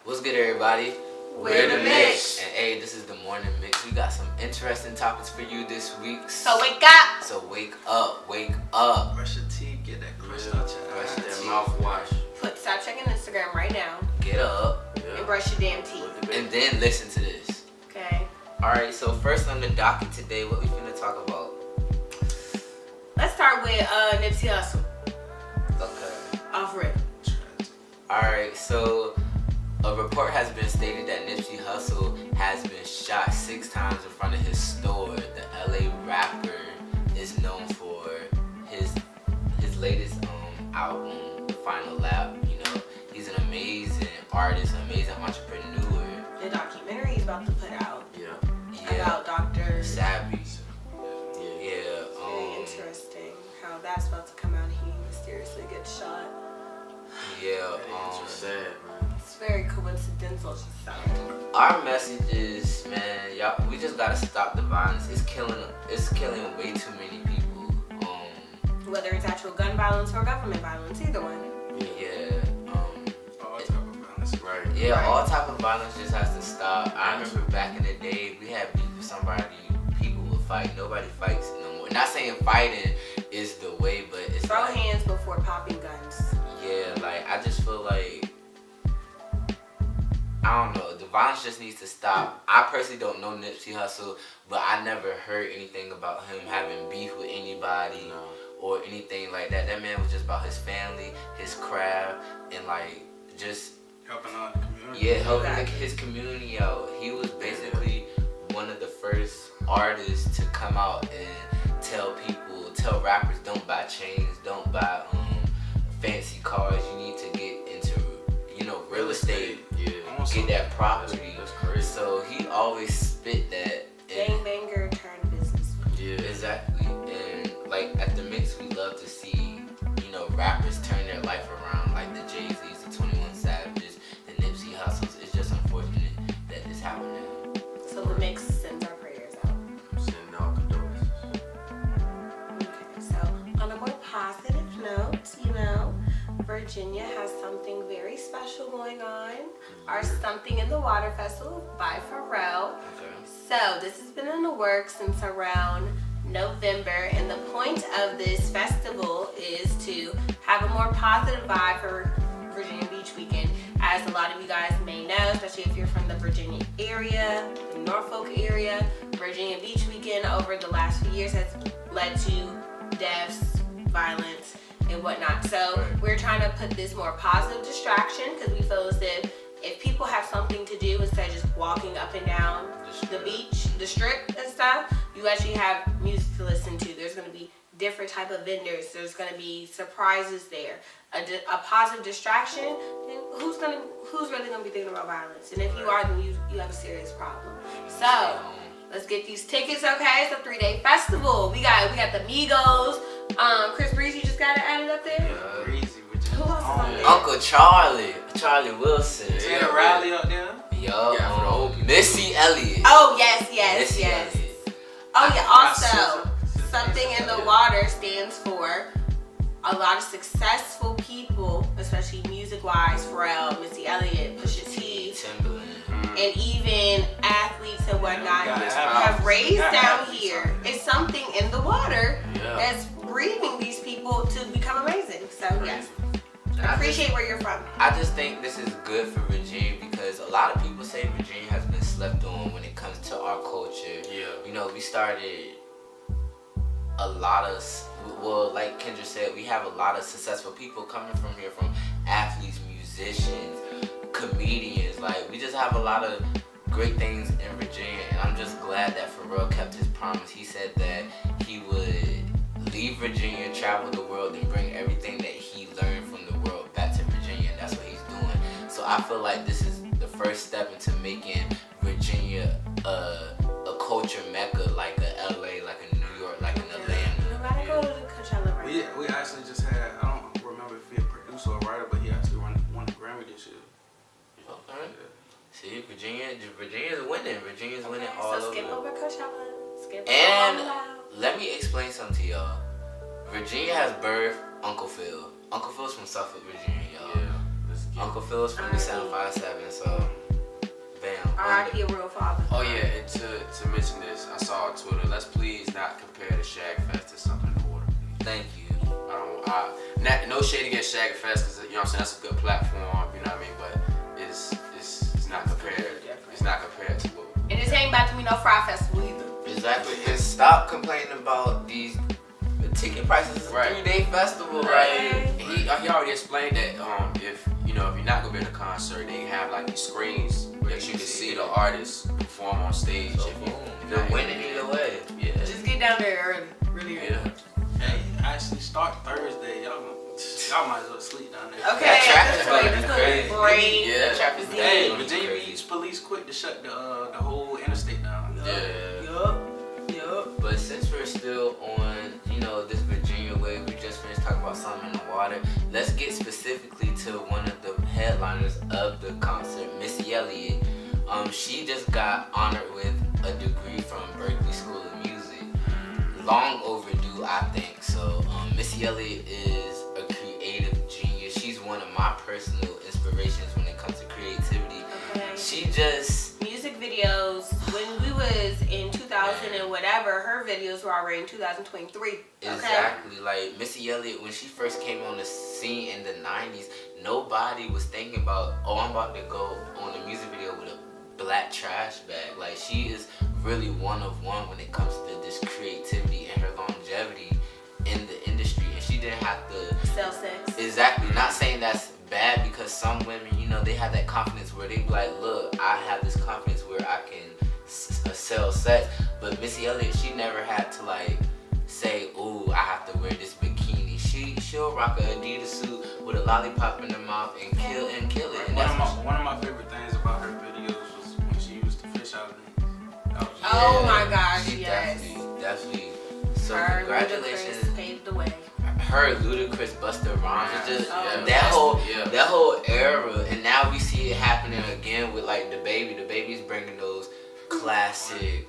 What's good, everybody? We're the Mix. And hey, this is the morning mix. We got some interesting topics for you this week. So wake up. So wake up, wake up. Brush your teeth, get that crust out your Brush eyes. your teeth. Mouthwash. Stop checking Instagram right now. Get up. And brush your damn teeth. And then listen to this. Okay. Alright, so first on the docket today, what we finna talk about? Let's start with Nipsey Hussle. Okay. Off rip. Alright, so a report has been stated that Nipsey Hussle has been shot 6 times in front of his store. The LA rapper is known for his latest album, The Final Lap. You know, he's an amazing artist, an amazing entrepreneur. The documentary he's about to put out Yeah. about Dr. Savvy. Very interesting how that's about to come out and he mysteriously gets shot. Yeah. Sad, man. It's very coincidental to sound. Our message is, man, y'all, we just gotta stop the violence. It's killing way too many people. Whether it's actual gun violence or government violence, either one. All type of violence, right? Yeah, Right. all type of violence just has to stop. I remember back in the day, we had beef with somebody, people would fight. Nobody fights no more. Not saying fighting is the way, but it's Throw like, hands before popping guns. yeah, like I just feel like, I don't know, the violence just needs to stop. I personally don't know Nipsey Hussle, but I never heard anything about him having beef with anybody or anything like that. That man was just about his family, his craft, and like just Helping out the community. yeah, helping Exactly. his community out. He was basically one of the first artists to come out and tell rappers, don't buy chains, don't buy fancy cars. You need to get into, real estate. Yeah. Get that property. That's crazy. So he always spit that. And Gangbanger turned businessman. Yeah. exactly. And like at the mix, we love to see, rappers turn their life around, like the Jay-Z's, the 21 Savages, the Nipsey Hussles. It's just unfortunate that this happened. So the mix sends our prayers out. Sending out condolences. Okay, so on a more positive note, Virginia has something very special going on. Our Something in the Water Festival by Pharrell. Okay. So this has been in the works since around November, and the point of this festival is to have a more positive vibe for Virginia Beach weekend. As a lot of you guys may know, especially if you're from the Virginia area, the Norfolk area, Virginia Beach weekend over the last few years has led to deaths, violence, and whatnot. So we're trying to put this more positive distraction because we feel as if people have something to do instead of just walking up and down the beach, the strip and stuff, you actually have music to listen to. There's going to be different type of vendors. There's going to be surprises there. A positive distraction. And who's really going to be thinking about violence? And if you are, then you have a serious problem. So let's get these tickets, okay? It's a 3-day festival. We got the Migos. Chris Breezy just got it added up there. Yeah. Breezy, Virginia. Who else is on there? Uncle Charlie Wilson. Ted Riley up there. Yo, Yeah, for the old people. Missy Elliot. Oh, yes. Missy Elliot. Oh, yeah. Also, Sister. Something in the Water stands for a lot of successful people, especially music-wise, Pharrell, Missy Elliot, Pusha T, Timberland. and even athletes and whatnot Yeah, have raised yeah, down yeah. here. It's something in the water Yeah. that's breeding these people to become amazing. So, yes. I Appreciate where you're from. just think this is good for Virginia because a lot of people say Virginia has been slept on when it comes to our culture. Yeah. We started a lot of, like Kendra said, we have a lot of successful people coming from here, from athletes, musicians, comedians. Like, we just have a lot of great things in Virginia, and I'm just glad that Pharrell kept his promise. He said that he would leave Virginia, travel the world, and bring everything that he learned from the world back to Virginia, and that's what he's doing. So I feel like this is the first step into making Virginia a culture mecca, like a LA, like a New York, like an Atlanta. You gotta go to the Coachella right now. We actually just had, I don't remember if he a producer or writer, but he actually won a Grammy this year. Okay. See, Virginia's winning. Virginia's winning Okay, all so skip over. over Coachella. Skip And over let me explain something to y'all. Virginia has birthed Uncle Phil. Uncle Phil's from Suffolk, Virginia, y'all. Yeah. Let's Uncle Phil's from the 757, so bam. R.I.P. a real father. Oh yeah, and to mention this, I saw on Twitter. Let's please not compare the Shag Fest to something important. Thank you. No shade against Shag Fest, because you know what I'm saying, that's a good platform. You know what I mean, but it's not compared. It's not compared to what. And this ain't about to be no fry festival either. Exactly. And stop complaining about these ticket prices. It's a 3-day festival, right? He already explained that if you're not gonna be in a concert, they have like these screens that you can see the artists perform on stage. So you're winning either way. Yeah. Just get down there early, really early. Yeah. Hey, actually start Thursday. Y'all might as well sleep down there. Okay, That traffic's that's gonna be crazy. great. Yeah. That traffic's Hey, gonna be Virginia crazy. Beach police quick to shut the whole interstate down. Yup. But since we're still on, this Virginia wave, we just finished talking about something in the water. Let's get specifically to one of the headliners of the concert, Missy Elliot. She just got honored with a degree from Berkey School of Music. Long overdue, I think. So Missy Elliot is a creative genius. She's one of my personal inspirations when it comes to creativity. Okay. She just Music videos, when we was in 2000 and whatever, her videos were already in 2023. Okay? Exactly. Like Missy Elliott, when she first came on the scene in the 90s, nobody was thinking about, I'm about to go on a music video with a black trash bag. Like, she is really one of one when it comes to this creativity and her longevity in the industry. And she didn't have to Sell sex. Exactly. Not saying that's bad, because some women, they have that confidence where they be like, look, I have this confidence where I can sell sex. But Missy Elliott, she never had to say, ooh, I have to wear this bikini. She'll rock a Adidas suit with a lollipop in her mouth and kill it. And One of my favorite things about her videos was when she used to fish out in. Oh my gosh, she yes. Definitely. So Her congratulations. Ludacris paved the way. Her Ludacris Busta Rhymes, just Oh, that whole era, and now we see it happening again with The Baby. The Baby's bringing those classic,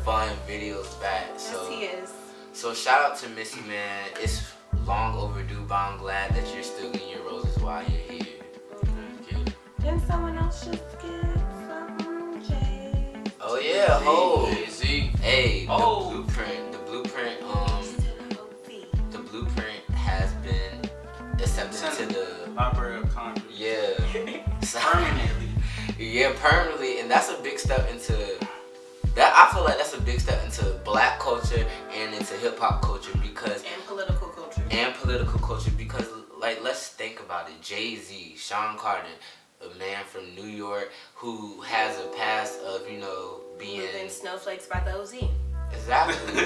fun videos back. Yes, he is. So shout out to Missy, man. It's long overdue, but I'm glad that you're still getting your roses while you're here. Didn't someone else just get some Jay? Oh yeah, Jay-Z. Hey, Oh. the blueprint has been accepted to the Library of Congress. Permanently. Yeah, permanently, and that's a big step into that. I feel like that's a big step into black culture and into hip hop culture And political culture. Because let's think about it. Jay-Z, Sean Carter, a man from New York who has a past of being Moving snowflakes by the OZ. exactly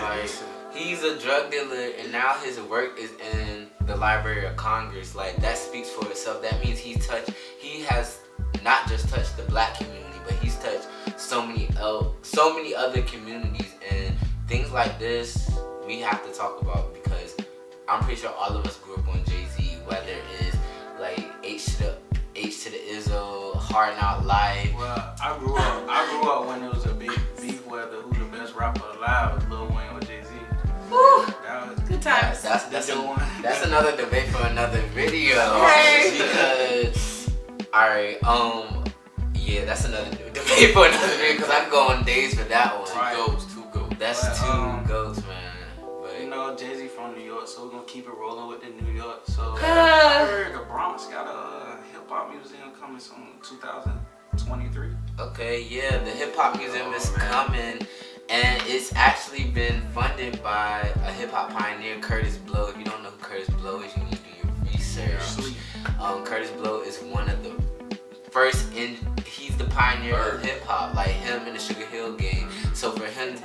he's a drug dealer, and now his work is in the Library of Congress. That speaks for itself. That means he has not just touched the black community, but he's touched so many other communities. And things like this we have to talk about, because I'm pretty sure all of us grew up on Jay-Z, whether it's H to the Izzo, Hard Knock Life. Well, I grew up when there was a big beef whether who the best rapper alive was Lil Wayne or Jay-Z. Woo! That was Good times. That's another debate for another video. Okay. Because, that's another debate for another video, because I can go on days for that one. Right. Two goats. That's two goats, man. But Jay-Z from New York, so we're gonna keep it rolling with the New York. So I heard the Bronx got a hip hop museum coming soon, 2023. okay, yeah, the Hip Hop Museum is coming, and it's actually been funded by a hip hop pioneer, Curtis Blow. If you don't know who Curtis Blow is, you need to do your research. Curtis Blow is one of the first he's the pioneer of hip hop, like him and the Sugar Hill Gang. So for him to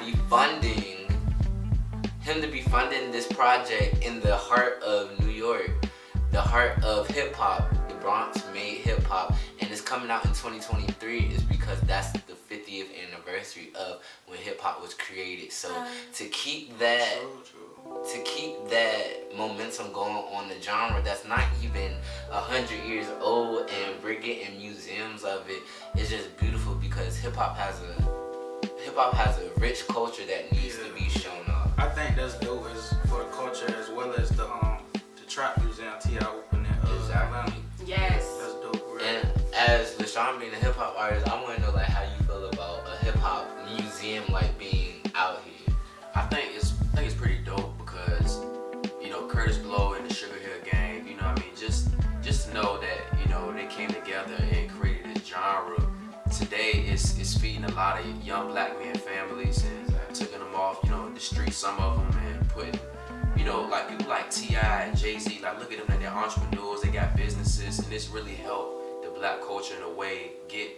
be funding this project in the heart of New York, the heart of hip hop, the Bronx made hip hop, and it's coming out in 2023, is because that's the 50th anniversary of when hip hop was created. So to keep that momentum going on the genre that's not even 100 years old, and we're getting museums of it, is just beautiful, because hip hop has a rich culture that needs to be shown off. I think that's dope for the culture, as well as the trap museum T.I. opened in Atlanta. Yes. That's dope. as LaShawn being a hip hop artist, I want to know like how you feel about a hip hop museum like being out here. I think it's pretty dope because Curtis Blow and the Sugar Hill Gang, you know what I mean, just to know that they came together and created this genre. Today it's feeding a lot of young black men families and taking them off the streets, some of them, and putting like people like T.I. and Jay-Z, like look at them, they're entrepreneurs, they got businesses, and it's really helped the black culture in a way get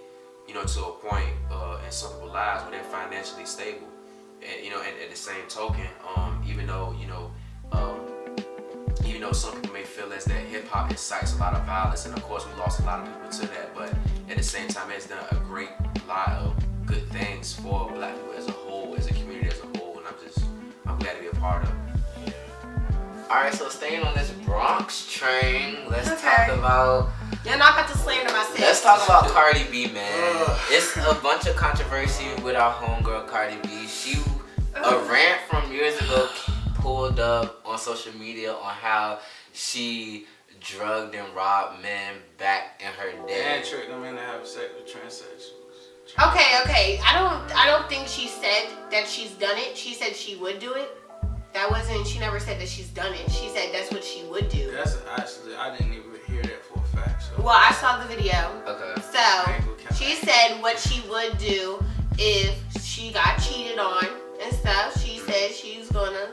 to a point in some people's lives where they're financially stable. And and at the same token, even though some people may feel as that hip hop incites a lot of violence, and of course we lost a lot of people to that, but at the same time it's done a great lot of good things for black people as a whole, as a community as a whole, and I'm glad to be a part of it. Alright, so staying on this Bronx train, let's talk about... You're not about to slander my sis. Let's talk about Cardi B, man. It's a bunch of controversy with our homegirl Cardi B. A rant from years ago pulled up on social media on how she drugged and robbed men back in her day. And tricked them into having sex with transsexuals. Okay. I don't think she said that she's done it. She said she would do it. She never said that she's done it. She said that's what she would do. That's actually, I didn't even hear that for a fact. So. Well, I saw the video. Okay. So, she said what she would do if she got cheated on and stuff. She said she's gonna,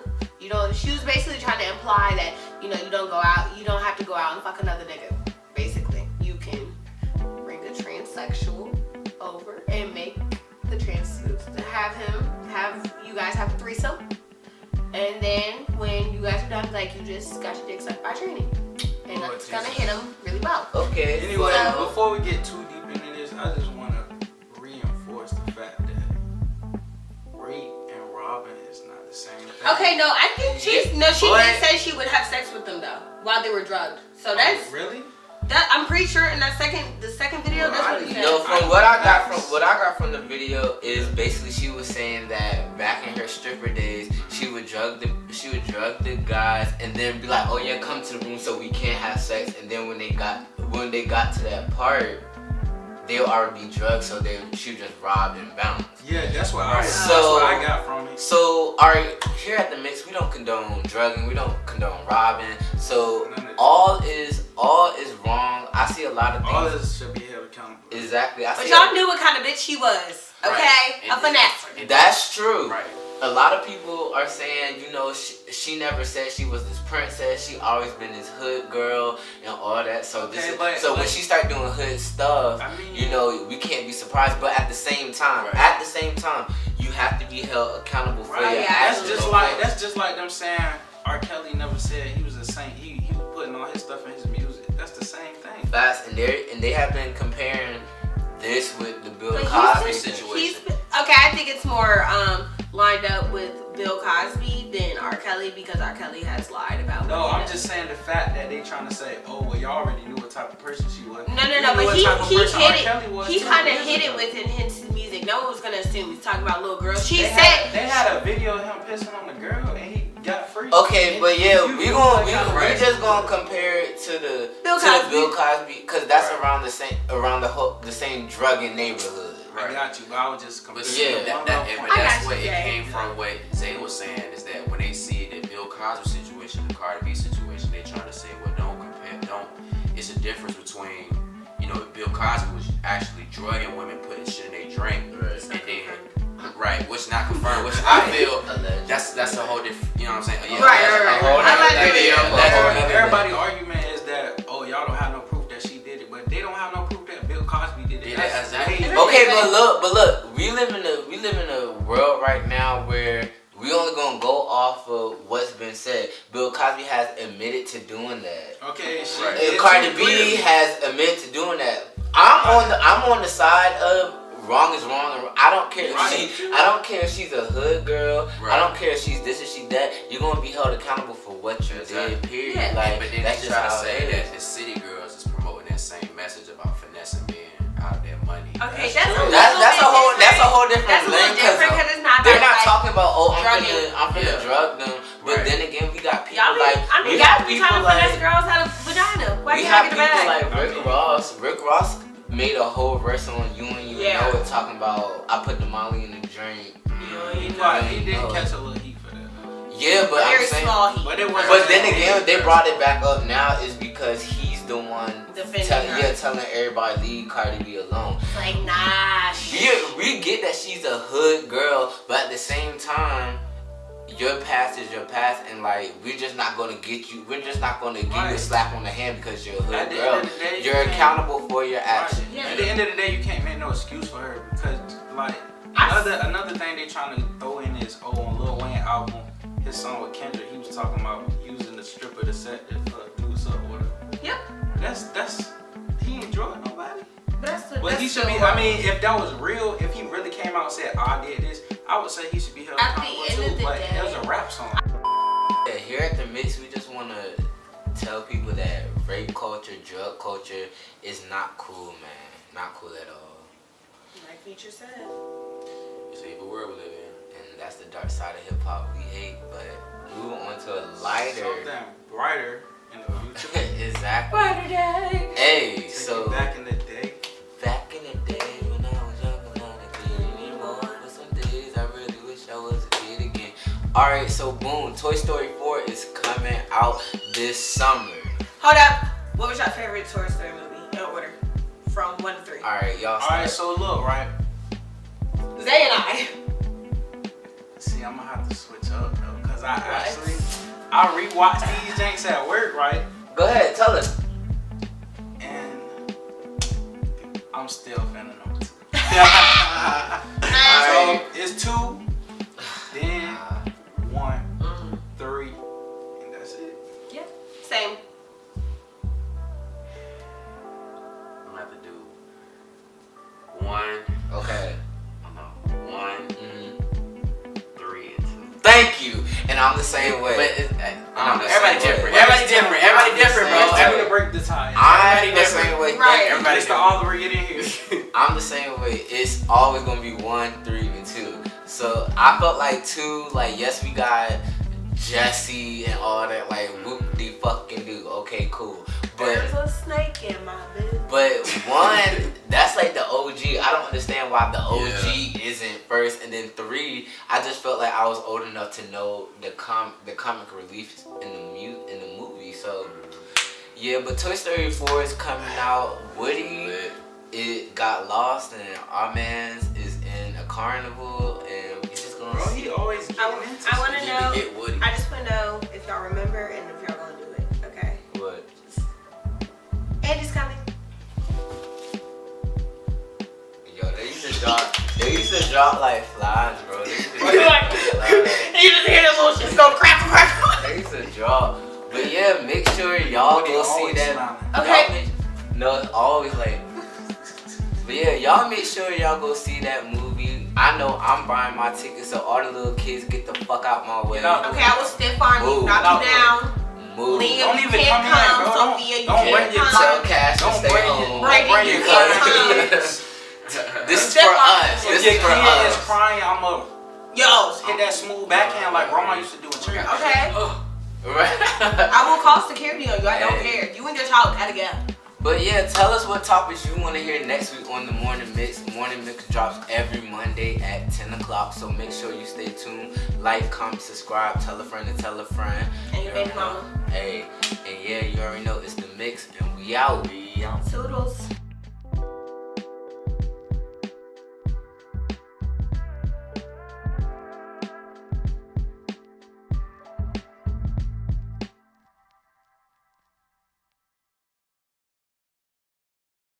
she was basically trying to imply that, you don't have to go out and fuck another nigga. Basically, you can bring a transsexual over and make the have you guys have a threesome. And then when you guys are done, like, you just got your dick sucked by training. And that's gonna hit them really well. Okay. Anyway, before we get too deep into this, I just want to reinforce the fact that rape and robbing is not the same thing. Okay, no, I think she did say she would have sex with them though while they were drugged. So that's really. That I'm pretty sure in the second video, that's what he said. No, from what I got from the video is basically she was saying that back in her stripper days, she would drug the guys and then be like, oh yeah, come to the room so we can't have sex. And then when they got to that part, they'll already be drugged, so she would just rob and bounce. Yeah, that's what I got from it. So, alright, here at the Mix, we don't condone drugging, we don't condone robbing. So all is wrong. I see a lot of things. All this should be held accountable. Exactly. But y'all knew what kind of bitch she was, okay? Right. A finesse. That's true. Right. A lot of people are saying, she never said she was this princess. She always been this hood girl and all that. So when she start doing hood stuff, we can't be surprised. But at the same time, you have to be held accountable for your actions. That's just like them saying R. Kelly never said he was a saint. He was putting all his stuff in his music. That's the same thing. Facts, and they have been comparing this with the Bill Cosby situation. Okay, I think it's more lined up with Bill Cosby than R. Kelly because R. Kelly has lied about. No, I'm just saying the fact that they trying to say, oh well, y'all already knew what type of person she was. No, but he hit it. He kind of hit it within his music. No one was gonna assume he's talking about little girls. They had a video of him pissing on the girl and he got free. Okay, but yeah, we just gonna compare it to the Bill Cosby because that's around the same drugging neighborhood. Right. I got you, but I was just comparing. But that's where it came from. What Zay was saying is that when they see the Bill Cosby situation, the Cardi B situation, they trying to say, well, don't compare. It's a difference between, Bill Cosby was actually drugging women, putting shit in their drink, and then which not confirmed, which I feel that's a whole different. You know what I'm saying? Yeah, Right. Everybody's argument is that y'all don't have no proof that she did it, but they don't have no proof that Bill Cosby did it. Okay, but look, we live in a world right now where we only gonna go off of what's been said. Bill Cosby has admitted to doing that. Okay, Cardi B has admitted to doing that. I'm on the side of wrong is wrong. I don't care if she's a hood girl. Right. I don't care if she's this or she's that. You're gonna be held accountable for what you did. Period. Yeah. But then they try to say that the city girls is promoting that same message about finessing men out of their money. Okay, that's a whole different thing because they're not talking about I'm finna drug them. But then again, we got people y'all be trying to finesse girls out of vagina. Why you have people like Rick Ross made a whole verse on You and You Yeah. Know It, talking about I put the Molly in the drink. He did catch a little heat for that. Yeah, but I'm Very saying, small heat. but then again, they brought it back up now is because he's the one Defending her. telling everybody leave Cardi B alone. It's like, nah. We get that she's a hood girl, but at the same time, your past is your past, and like we're just not gonna get you. We're just not gonna give you a slap on the hand because you're a hood At the girl. end of the day, You're accountable for your actions. Yeah. At the end of the day, you can't make no excuse for her because, like, another thing they trying to throw in is on Lil Wayne album, his song with Kendrick, he was talking about using the stripper to set the do WUSSUP or whatever. Yep. That's he ain't drugging nobody. But He should be. I mean, if that was real, if he really came out and said I did this, I would say he should be held At the accountable end too. of the But day- it was a rap song. Yeah, here at the Mix, we just want to tell people that rape culture, drug culture is not cool, man. Not cool at all. Like Future said. It's an evil world we live in. And that's the dark side of hip hop we hate. But moving on to a lighter. Something brighter in the future. Exactly. Brighter day. Hey, Take so it back in the day. back in the day when I was young and not a kid anymore, but some days I really wish I was a kid again. Alright, so boom, Toy Story 4 is coming out this summer. Hold up. What was your favorite Toy Story movie in order? From 1 to 3. Alright, y'all start. Alright, so look, right? Zay and I. See, I'm gonna have to switch up though, cause I rewatched these janks at work, right? Go ahead, tell us. And I'm still fanning number 2. Alright. So it's 2, then 1, 3, and that's it. Yeah. Same. I'm gonna have to do 1. Okay. No, 1, 3, and 2. Thank you. And I'm the same way. But it's, I'm the everybody same way. different. Everybody different. Everybody different, bro. Same Tell me way. to break the tie. I'm Everybody the different. same way. Right. Everybody Everybody the honorary get in here. I'm the same way. It's always gonna be 1, 3, and 2. So I felt like 2, like yes, we got Jesse and all that, like whoop de fucking do. Okay, cool. But There's a snake in my bed. But 1, that's like the OG. I don't understand why the OG isn't first. And then 3, I just felt like I was old enough to know the comic relief in the movie. So yeah, but Toy Story 4 is coming out. Woody, it got lost, and our man's is in a carnival, and we just gonna Bro, see. he always getting into I want to You need know. to get Woody. I just want to know if y'all remember and if y'all gonna do it. Okay. What? Andy's coming. Yo, they used to drop like flies, bro. They used to drop Like- like You just hear the little shit go crack, crack. They used to drop. But yeah, make sure y'all Woody go see always that. smiling. Okay. Y'all no, it's always like. But yeah, y'all make sure y'all go see that movie. I know I'm buying my ticket, so all the little kids get the fuck out my way. Get out. Okay, I will stiff arm you, Move. knock you down. Move. Liam, Don't you even can't come in, bro. come. Sophia, you Don't bring can't your come. Tell Cash to Don't stay bring home. Brady, your you can't kids. This is Step for on- us. If This your is for kid is us. crying, I'ma Yo, hit that smooth backhand like Grandma used to do in church. okay. Right. I will call security on you. I don't care. You and your child gotta go. But yeah, tell us what topics you want to hear next week on the Morning Mix. Morning Mix drops every Monday at 10 o'clock, so make sure you stay tuned. Like, comment, subscribe, tell a friend and tell a friend. And your You baby already know. mama. Hey, and yeah, you already know it's the Mix, and we out. Toodles.